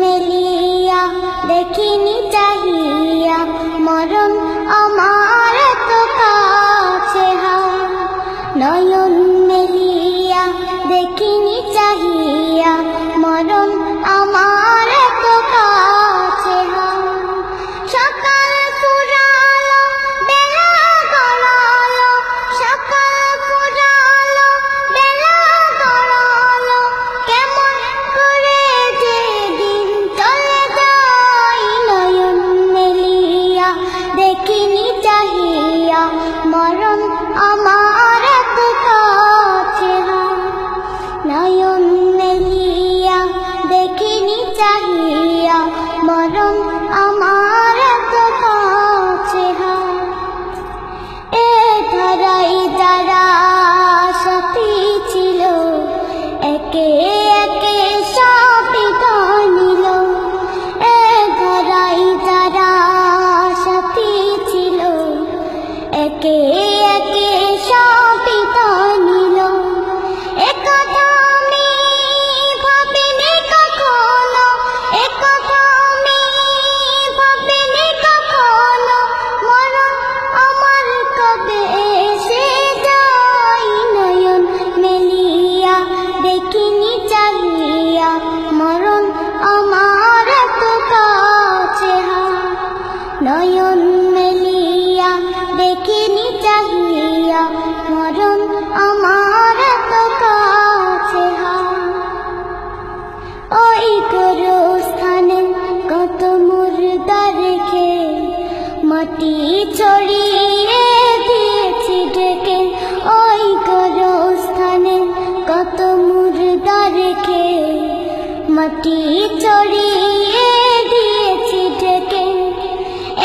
মেলিয়া দেখিনি চাহিয়া মরণ আমার তো কাছে হার। নয়ন মেলিয়া দেখিনি চাহিয়া মরণ আমার তো কাছে হার। সকাল ফুরালো বেলা গড়ালো, সকাল ফুরালো বেলা গড়ালো, কেমন করে যে দিন চলে যায়। নয়ন মেলিয়া দেখিনি চাহিয়া মরণ আমার তো কাছে হার। নয়ন মেলিয়া দেখিনি চাহিয়া মরণ আমার তো কাছে হার। এ ধরাই যারা সাথী ছিল, একে একে সব নিল। এ ধরাই যারা সাথী ছিল, একে একে সব নিল। একথা আমি ভাবিনি কখনো, একথা আমি ভাবিনি কখনো, মরণ আমার কবে এসে যায়। নয়ন মেলিয়া দেখিনি চাহিয়া মরণ আমার তো কাছে হার। নয়ন মেলিয়া দেখিনি চাহিয়া মরণ আমার তো কাছে হার। ওই গোরস্থানে কত মুর্দা রেখে মাটি ছড়িয়ে দিয়েছি ডেকে। ওই গোরস্থানে কত মুর্দা রেখে মাটি ছড়িয়ে দিয়েছি ডেকে।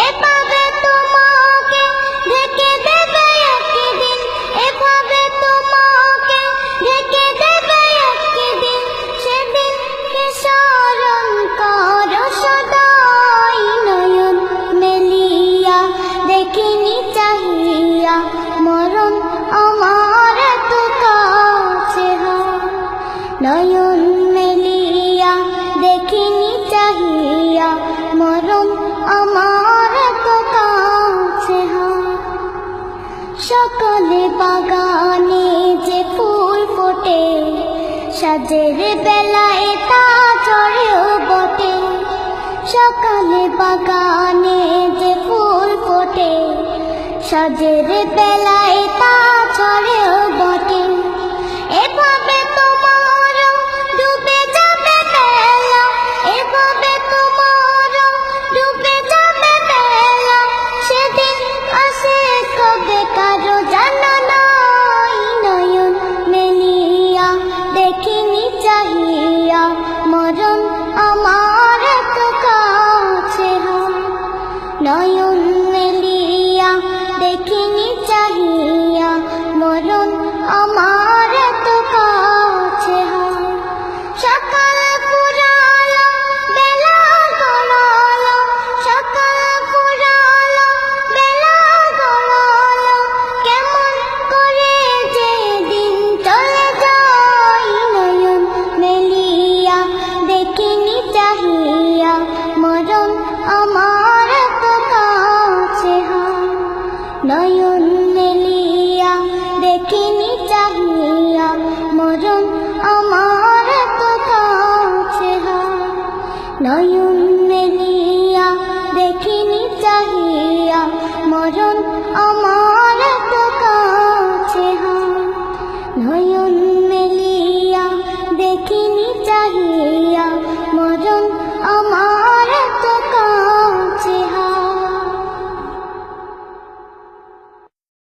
এভাবে তোমাকে ঢেকে দেবে একদিন, এভাবে তোমাকে ঢেকে দেবে একদিন, সেদিন কে স্মরণ করো সদাই। নয়ন মেলিয়া দেখিনি চাহিয়া মরণ আমার তো কাছে হার। নয়ন মেলিয়া দেখিনি চাহিয়া মরণ আমার তো কাছে হার। সকালে বাগানে যে ফুল ফোটে, সাজের বেলায় তা ঝরেও বটে। সকালে বাগানে যে ফুল ফোটে, সাজের বেলায় তা ঝরেও বটে। এভাবে তোমারও ডুবে যাবে বেলা, এভাবে তোমারও ডুবে যাবে বেলা, সেদিন আসে কবে কারো জানা নাই। নয়ন মেলিয়া দেখিনি চাহিয়া মরণ আমার তো কাছে হার। নয়ন মেলিয়া দেখিনি চাহিয়া মরণ আমার তো কাছে হার। সকাল ফুরালো বেলা গড়ালো, সকাল ফুরালো বেলা গড়ালো, কেমন করে যে দিন চলে যায়। নয়ন মেলিয়া দেখিনি চাহিয়া মরণ আমার তো কাছে হার। নয়ন মেলিয়া দেখিনি চাহিয়া মরণ আমার তো কাছে হার। নয়ন